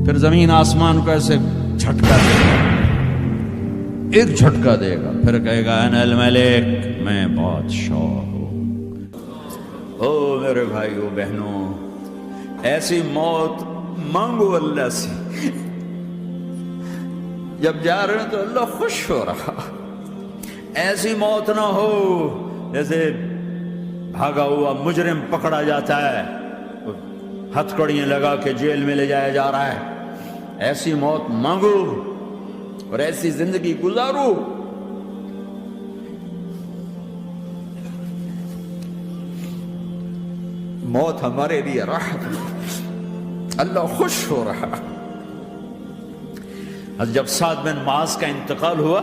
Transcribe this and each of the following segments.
پھر زمین آسمان کو ایسے جھٹکا دے گا، ایک جھٹکا دے گا، پھر کہے گا انا الملک، میں بادشاہ ہوں۔ او میرے بھائیو بہنوں، ایسی موت مانگو اللہ سے، جب جا رہے ہیں تو اللہ خوش ہو رہا۔ ایسی موت نہ ہو جیسے بھاگا ہوا مجرم پکڑا جاتا ہے، ہتھکڑیاں لگا کے جیل میں لے جایا جا رہا ہے۔ ایسی موت مانگو اور ایسی زندگی گزارو۔ موت ہمارے لیے راحت ہے، اللہ خوش ہو رہا۔ جب سعد بن معاذ کا انتقال ہوا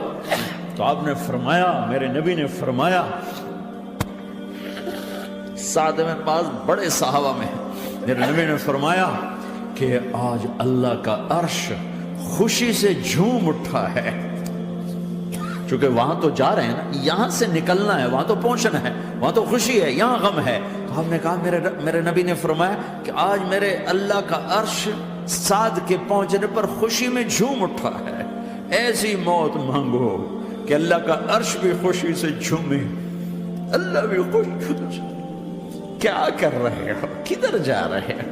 تو آپ نے فرمایا، میرے نبی نے فرمایا، سعد بن معاذ بڑے صحابہ میں ہیں، میرے نبی نے فرمایا کہ آج اللہ کا عرش خوشی سے جھوم اٹھا ہے، چونکہ وہاں تو جا رہے ہیں نا، یہاں سے نکلنا ہے، وہاں تو پہنچنا ہے، وہاں تو خوشی ہے، یہاں غم ہے۔ تو آپ نے کہا، میرے نبی نے فرمایا کہ آج میرے اللہ کا عرش سعد کے پہنچنے پر خوشی میں جھوم اٹھا ہے۔ ایسی موت مانگو کہ اللہ کا عرش بھی خوشی سے جھومے، اللہ بھی خوش ہو جائے۔ کیا کر رہے ہو؟ کدھر جا رہے ہو؟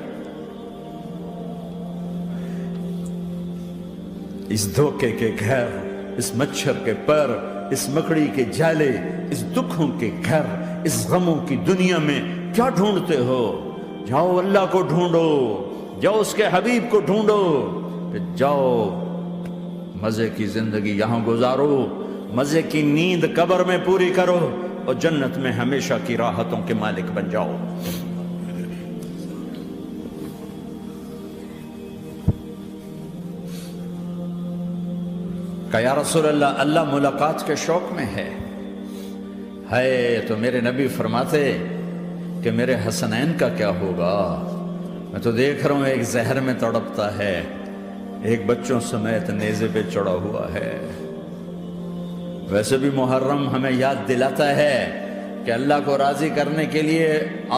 اس دھوکے کے گھر، اس مچھر کے پر، اس مکڑی کے جالے، اس دکھوں کے گھر، اس غموں کی دنیا میں کیا ڈھونڈتے ہو؟ جاؤ اللہ کو ڈھونڈو، جاؤ اس کے حبیب کو ڈھونڈو، پھر جاؤ مزے کی زندگی یہاں گزارو، مزے کی نیند قبر میں پوری کرو، اور جنت میں ہمیشہ کی راحتوں کے مالک بن جاؤ۔ کہا یا رسول اللہ، اللہ ملاقات کے شوق میں ہے۔ تو میرے نبی فرماتے کہ میرے حسنین کا کیا ہوگا؟ میں تو دیکھ رہا ہوں ایک زہر میں تڑپتا ہے، ایک بچوں سمیت نیزے پہ چڑھا ہوا ہے۔ ویسے بھی محرم ہمیں یاد دلاتا ہے کہ اللہ کو راضی کرنے کے لیے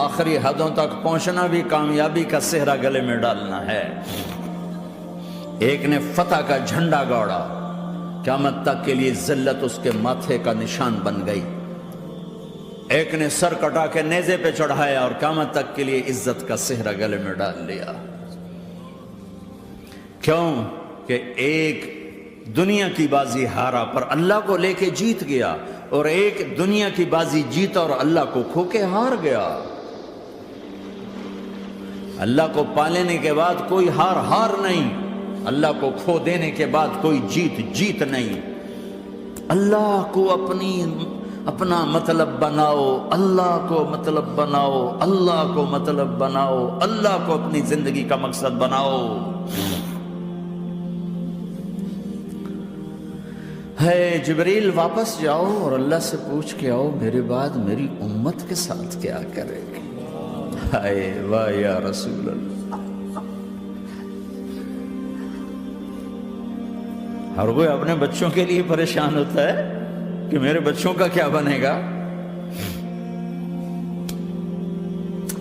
آخری حدوں تک پہنچنا بھی کامیابی کا صحرا گلے میں ڈالنا ہے۔ ایک نے فتح کا جھنڈا گاڑا، قیامت تک کے لیے ذلت اس کے ماتھے کا نشان بن گئی۔ ایک نے سر کٹا کے نیزے پہ چڑھایا اور قیامت تک کے لیے عزت کا صحرا گلے میں ڈال لیا۔ کیوں کہ ایک دنیا کی بازی ہارا پر اللہ کو لے کے جیت گیا، اور ایک دنیا کی بازی جیتا اور اللہ کو کھو کے ہار گیا۔ اللہ کو پانے کے بعد کوئی ہار نہیں، اللہ کو کھو دینے کے بعد کوئی جیت نہیں۔ اللہ کو اپنا مطلب بناؤ، اللہ کو مطلب بناؤ، اللہ کو مطلب بناؤ، اللہ کو اپنی زندگی کا مقصد بناؤ۔ جبریل واپس جاؤ اور اللہ سے پوچھ کے آؤ میرے بعد میری امت کے ساتھ کیا کرے گی؟ واہ یا رسول اللہ۔ ہر کوئی اپنے بچوں کے لیے پریشان ہوتا ہے کہ میرے بچوں کا کیا بنے گا۔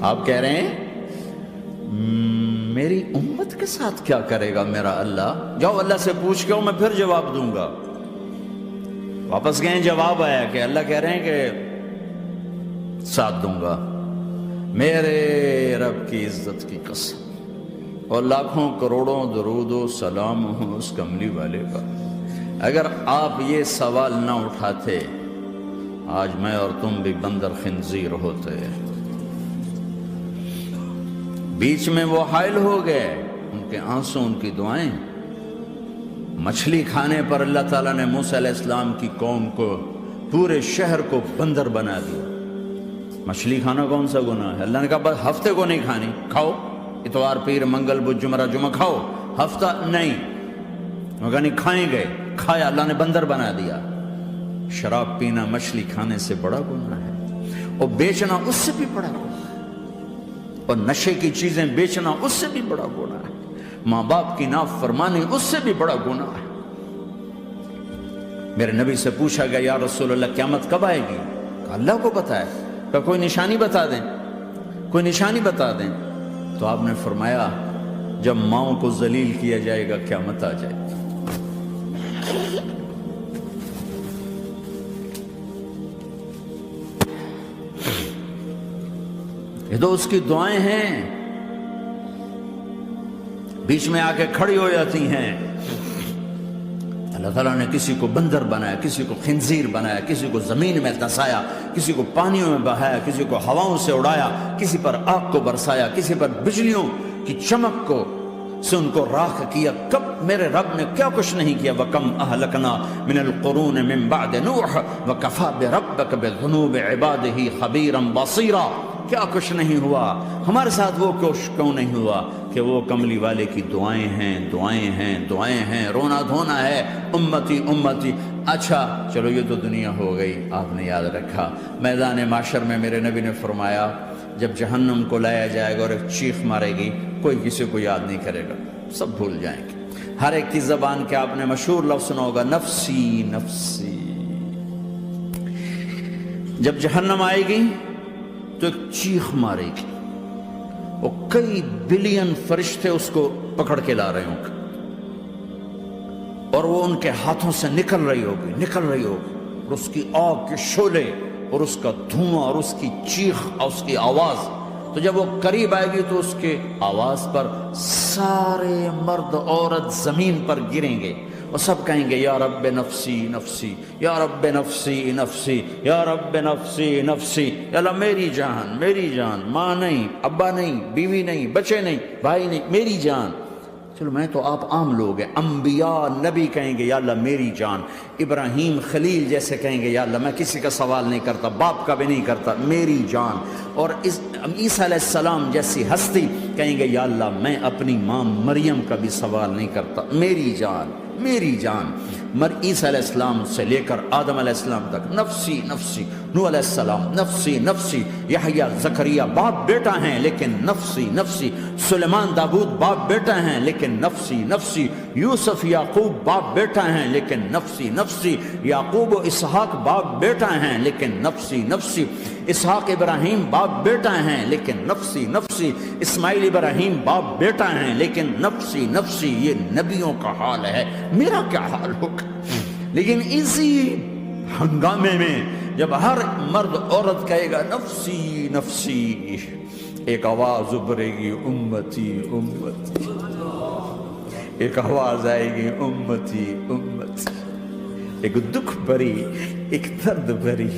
آپ کہہ رہے ہیں میری امت کے ساتھ کیا کرے گا میرا اللہ؟ جاؤ اللہ سے پوچھ کے میں پھر جواب دوں گا۔ واپس گئے، جواب آیا کہ اللہ کہہ رہے ہیں کہ ساتھ دوں گا، میرے رب کی عزت کی قسم، اور لاکھوں کروڑوں درود و سلام ہوں اس کملی والے کا۔ اگر آپ یہ سوال نہ اٹھاتے آج میں اور تم بھی بندر خنزیر ہوتے۔ بیچ میں وہ حائل ہو گئے، ان کے آنسو، ان کی دعائیں۔ مچھلی کھانے پر اللہ تعالیٰ نے موسیٰ علیہ السلام کی قوم کو، پورے شہر کو بندر بنا دیا۔ مچھلی کھانا کون سا گناہ ہے؟ اللہ نے کہا بس ہفتے کو نہیں کھانی، کھاؤ، اتوار پیر منگل بدھ جمعہ جمعہ کھاؤ، ہفتہ نہیں۔ مگر نہیں کھائیں گے، کھایا، اللہ نے بندر بنا دیا۔ شراب پینا مچھلی کھانے سے بڑا گناہ ہے، اور بیچنا اس سے بھی بڑا گناہ ہے، اور نشے کی چیزیں بیچنا اس سے بھی بڑا گناہ ہے، ماں باپ کی نافرمانی اس سے بھی بڑا گناہ ہے۔ میرے نبی سے پوچھا گیا یا رسول اللہ قیامت کب آئے گی؟ کہا اللہ کو پتہ ہے۔ کہا کوئی نشانی بتا دیں، کوئی نشانی بتا دیں۔ تو آپ نے فرمایا جب ماؤں کو ذلیل کیا جائے گا قیامت آ جائے گی۔ یہ تو اس کی دعائیں ہیں، بیچ میں آ کے کھڑی ہو جاتی ہیں۔ اللہ تعالیٰ نے کسی کو بندر بنایا، کسی کو خنزیر بنایا، کسی کو زمین میں دھسایا، کسی کو پانیوں میں بہایا، کسی کو ہواؤں سے اڑایا، کسی پر آگ کو برسایا، کسی پر بجلیوں کی چمک کو سے ان کو راکھ کیا۔ کب میرے رب نے کیا کچھ نہیں کیا۔ وَكَمْ أَهْلَكْنَا مِنَ الْقُرُونِ مِنْ بَعْدِ نُوحٍ وَكَفَى بِرَبِّكَ بِذُنُوبِ عِبَادِهِ خَبِيرًا بَصِيرًا۔ کیا کچھ نہیں ہوا ہمارے ساتھ، وہ کچھ کیوں نہیں ہوا کہ وہ کملی والے کی دعائیں ہیں، دعائیں ہیں، دعائیں ہیں، رونا دھونا ہے، امتی امتی۔ اچھا چلو یہ تو دنیا ہو گئی، آپ نے یاد رکھا میدان معاشر میں میرے نبی نے فرمایا جب جہنم کو لایا جائے گا اور ایک چیخ مارے گی، کوئی کسی کو یاد نہیں کرے گا، سب بھول جائیں گے۔ ہر ایک کی زبان کے آپ نے مشہور لفظ سنا ہوگا، نفسی نفسی۔ جب جہنم آئے گی تو ایک چیخ مارے گی، اور کئی بلین فرشتے اس کو پکڑ کے لا رہے ہوں گے، اور وہ ان کے ہاتھوں سے نکل رہی ہوگی، اور اس کی آگ کے شعلے اور اس کا دھواں اور اس کی چیخ اور اس کی آواز۔ تو جب وہ قریب آئے گی تو اس کے آواز پر سارے مرد عورت زمین پر گریں گے اور سب کہیں گے یا رب نفسی نفسی، یا رب نفسی نفسی، یا رب نفسی نفسی۔ یا اللہ میری جان، میری جان، ماں نہیں، ابا نہیں، بیوی نہیں، بچے نہیں، بھائی نہیں، میری جان۔ چلو میں تو آپ عام لوگ ہیں، انبیاء نبی کہیں گے یا اللہ میری جان، ابراہیم خلیل جیسے کہیں گے یا اللہ میں کسی کا سوال نہیں کرتا، باپ کا بھی نہیں کرتا، میری جان۔ اور عیسیٰ علیہ السلام جیسی ہستی کہیں گے یا اللہ میں اپنی ماں مریم کا بھی سوال نہیں کرتا، میری جان، میری جان۔ عیسیٰ علیہ السلام سے لے کر آدم علیہ السلام تک نفسی نفسی، نوح علیہ السلام نفسی نفسی، یحییٰ زکریا باپ بیٹا ہیں لیکن نفسی نفسی، سلیمان داؤد باپ بیٹا ہیں لیکن نفسی نفسی، یوسف یعقوب باپ بیٹا ہیں لیکن نفسی نفسی، یعقوب و اسحاق باپ بیٹا ہیں لیکن نفسی نفسی، اسحاق ابراہیم باپ بیٹا ہیں لیکن نفسی نفسی، اسماعیل ابراہیم باپ بیٹا ہیں لیکن نفسی نفسی۔ یہ نبیوں کا حال ہے، میرا کیا حال ہوگا؟ لیکن اسی ہنگامے میں جب ہر مرد عورت کہے گا نفسی نفسی، ایک آواز ابھرے گی امتی امتی، ایک آواز آئے گی امتی امتی، ایک دکھ بھری، ایک درد بھری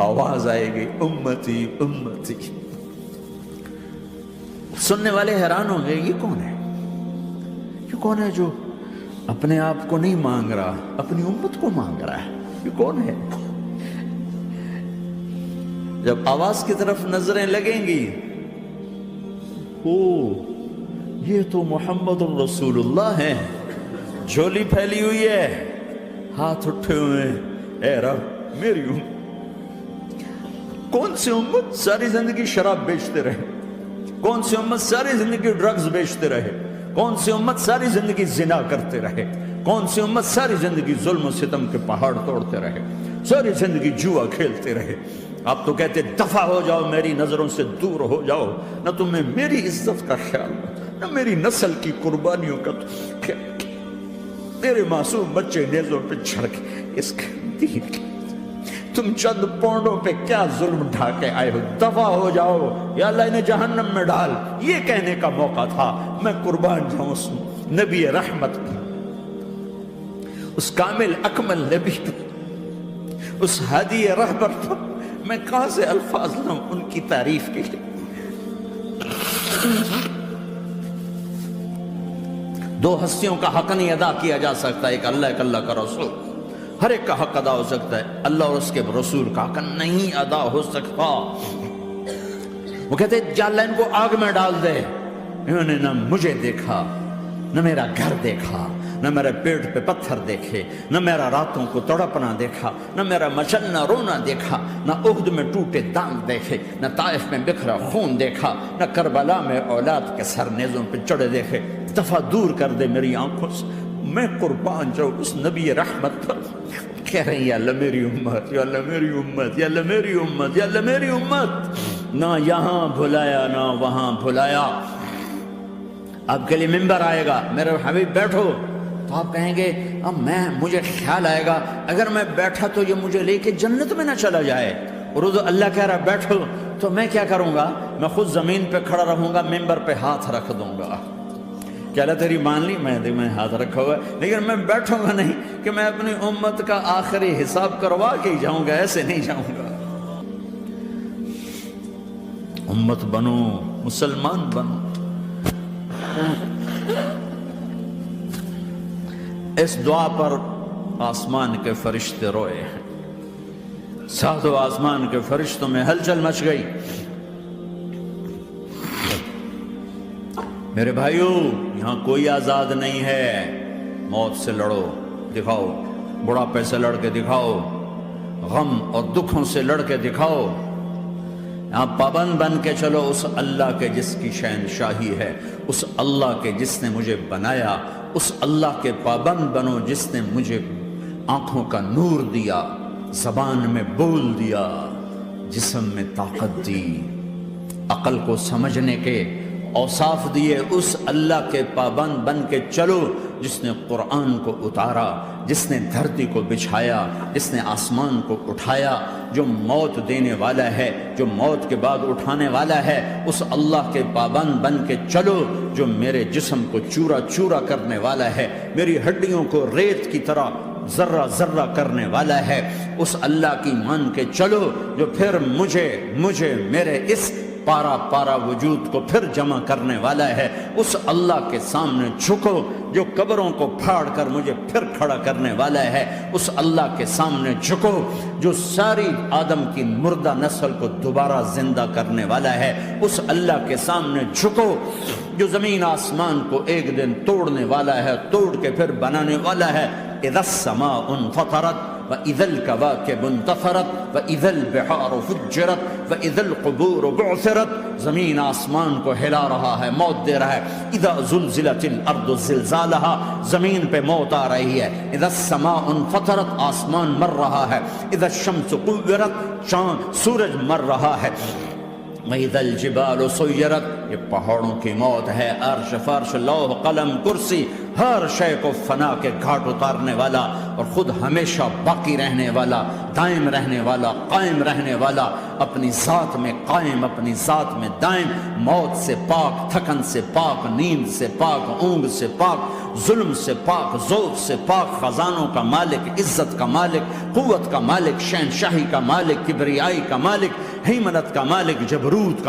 آواز آئے گی امتی امتی۔ سننے والے حیران ہوں گے یہ کون ہے، یہ کون ہے جو اپنے آپ کو نہیں مانگ رہا، اپنی امت کو مانگ رہا ہے، یہ کون ہے؟ جب آواز کی طرف نظریں لگیں گی، او یہ تو محمد الرسول اللہ ہے، جھولی پھیلی ہوئی ہے، ہاتھ اٹھے ہوئے ہیں، اے رب میری امت۔ کون سی امت ساری زندگی شراب بیچتے رہے، کون سی امت ساری زندگی ڈرگز بیچتے رہے، کون سی امت ساری زندگی زنا کرتے رہے، کون سی امت ساری زندگی ظلم و ستم کے پہاڑ توڑتے رہے، ساری زندگی جوا کھیلتے رہے۔ آپ تو کہتے دفع ہو جاؤ، میری نظروں سے دور ہو جاؤ، نہ تمہیں میری عزت کا خیال، نہ میری نسل کی قربانیوں کا خیال، میرے معصوم بچے نیزوں پہ چڑھ کے اس کے دین کی تم چند پونڈوں پہ کیا ظلم ڈھا کے آئے ہو، دفع ہو جاؤ، یا اللہ انہیں جہنم میں ڈال۔ یہ کہنے کا موقع تھا، میں قربان جاؤں اس نبی رحمت پر، اس کامل اکمل نبی پر، اس ہادی رہبر پر میں کہاں سے الفاظ لوں ان کی تعریف کے لیے۔ دو ہستیوں کا حق نہیں ادا کیا جا سکتا، ایک اللہ، ایک اللہ کا رسول۔ ہر ایک کا حق ادا ہو سکتا ہے، اللہ اور اس کے رسول کا حق نہیں ادا ہو سکتا۔ وہ کہتے جا اللہ ان کو آگ میں ڈال دے، انہوں نے نہ مجھے دیکھا، نہ میرا گھر دیکھا، نہ میرے پیٹ پہ پتھر دیکھے، نہ میرا راتوں کو تڑپنا دیکھا، نہ میرا مچلنا رونا دیکھا، نہ احد میں ٹوٹے دانت دیکھے، نہ طائف میں بکھرا خون دیکھا، نہ کربلا میں اولاد کے سر نیزوں پہ چڑھے دیکھے۔ دفعہ دور کر دے میری آنکھوں سے، میں قربان جاؤں اس نبی رحمت پر۔ کہہ رہے ہیں یا اللہ میری امت، یا اللہ میری امت، یا اللہ میری امت، یا اللہ میری امت۔ نہ یہاں بھلایا نہ وہاں بھلایا، آپ کے لیے ممبر آئے گا، میرے حبیب بیٹھو، تو آپ کہیں گے اب مجھے خیال آئے گا اگر میں بیٹھا تو یہ مجھے لے کے جنت میں نہ چلا جائے، اور اللہ کہہ رہا بیٹھو، تو میں کیا کروں گا؟ میں خود زمین پہ کھڑا رہوں گا، ممبر پہ ہاتھ رکھ دوں گا، کہ اللہ تیری مان لی، میں ہاتھ رکھا ہوا ہے، لیکن میں بیٹھوں گا نہیں کہ میں اپنی امت کا آخری حساب کروا کے ہی جاؤں گا، ایسے نہیں جاؤں گا۔ امت بنو، مسلمان بنو۔ اس دعا پر آسمان کے فرشتے روئے ہیں، ساتوں آسمان کے فرشتوں میں ہلچل مچ گئی۔ میرے بھائیو، یہاں کوئی آزاد نہیں ہے، موت سے لڑو، دکھاؤ، بڑھاپے سے لڑ کے دکھاؤ، غم اور دکھوں سے لڑ کے دکھاؤ، یہاں پابند بن کے چلو اس اللہ کے جس کی شہنشاہی ہے، اس اللہ کے جس نے مجھے بنایا، اس اللہ کے پابند بنو جس نے مجھے آنکھوں کا نور دیا، زبان میں بول دیا، جسم میں طاقت دی، عقل کو سمجھنے کے اوصاف دیے، اس اللہ کے پابند بن کے چلو جس نے قرآن کو اتارا، جس نے دھرتی کو بچھایا، جس نے آسمان کو اٹھایا، جو موت دینے والا ہے، جو موت کے بعد اٹھانے والا ہے، اس اللہ کے پابند بن کے چلو جو میرے جسم کو چورا چورا کرنے والا ہے، میری ہڈیوں کو ریت کی طرح ذرہ ذرہ کرنے والا ہے، اس اللہ کی مان کے چلو جو پھر مجھے میرے اس پارا پارا وجود کو پھر جمع کرنے والا ہے، اس اللہ کے سامنے جھکو جو قبروں کو پھاڑ کر مجھے پھر کھڑا کرنے والا ہے، اس اللہ کے سامنے جھکو جو ساری آدم کی مردہ نسل کو دوبارہ زندہ کرنے والا ہے، اس اللہ کے سامنے جھکو جو زمین آسمان کو ایک دن توڑنے والا ہے، توڑ کے پھر بنانے والا ہے۔ اذا السماء انفطرت وَإِذَا الْكَوَاكِبُ انتَثَرَتْ وَإِذَا الْبِحَارُ فُجِّرَتْ وَإِذَا الْقُبُورُ بُعْثِرَتْ، زمین آسمان کو ہلا رہا ہے، موت دے رہا ہے۔ اِذَا زُلْزِلَتِ الْأَرْضُ زِلْزَالَهَا، زمین پہ موت آ رہی ہے۔ اِذَا السَّمَاءُ انفطرت، آسمان مر رہا ہے۔ اِذَا الشَّمْسُ كُوِّرَتْ، چاند سورج مر رہا ہے۔ وَإِذَا الْجِبَالُ سُيِّرَتْ، یہ پہاڑوں کی موت ہے۔ عرش فرش لوح قلم کرسی ہر شے کو فنا کے گھاٹ اتارنے والا اور خود ہمیشہ باقی رہنے والا، دائم رہنے والا، قائم رہنے والا، اپنی ذات میں قائم، اپنی ذات میں دائم، موت سے پاک، تھکن سے پاک، نیند سے پاک، اونگ سے پاک، ظلم سے پاک، ذوق سے پاک، خزانوں کا مالک، عزت کا مالک، قوت کا مالک، شہنشاہی کا مالک، کبریائی کا مالک، ہیمنت کا مالک، جبروت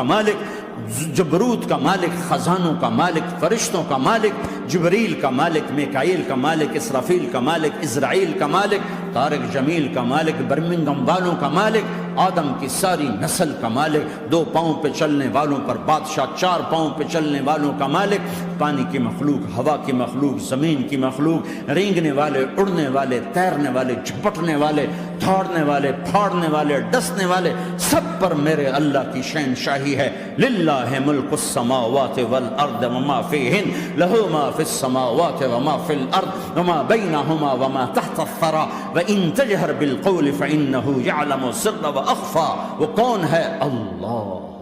کا مالک، خزانوں کا مالک، فرشتوں کا مالک، جبریل کا مالک، میکائیل کا مالک، اسرافیل کا مالک، اسرائیل کا مالک، طارق جمیل کا مالک، برمنگم والوں کا مالک، آدم کی ساری نسل کا مالک، 2 پاؤں پہ چلنے والوں پر بادشاہ، 4 پاؤں پہ چلنے والوں کا مالک، پانی کی مخلوق، ہوا کی مخلوق، زمین کی مخلوق، رینگنے والے، اڑنے والے، تیرنے والے، جھپٹنے والے، دھاڑنے والے، پھاڑنے والے، ڈسنے والے، سب پر میرے اللہ کی شہنشاہی ہے۔ للہ ملک السماوات والارض وما فیہن، لہ ما فی السماوات وما فی الارض وما بینہما وما تحت الثری وان تجہر بالقول فانہ یعلم السر واخفی۔ وہ کون ہے؟ اللہ۔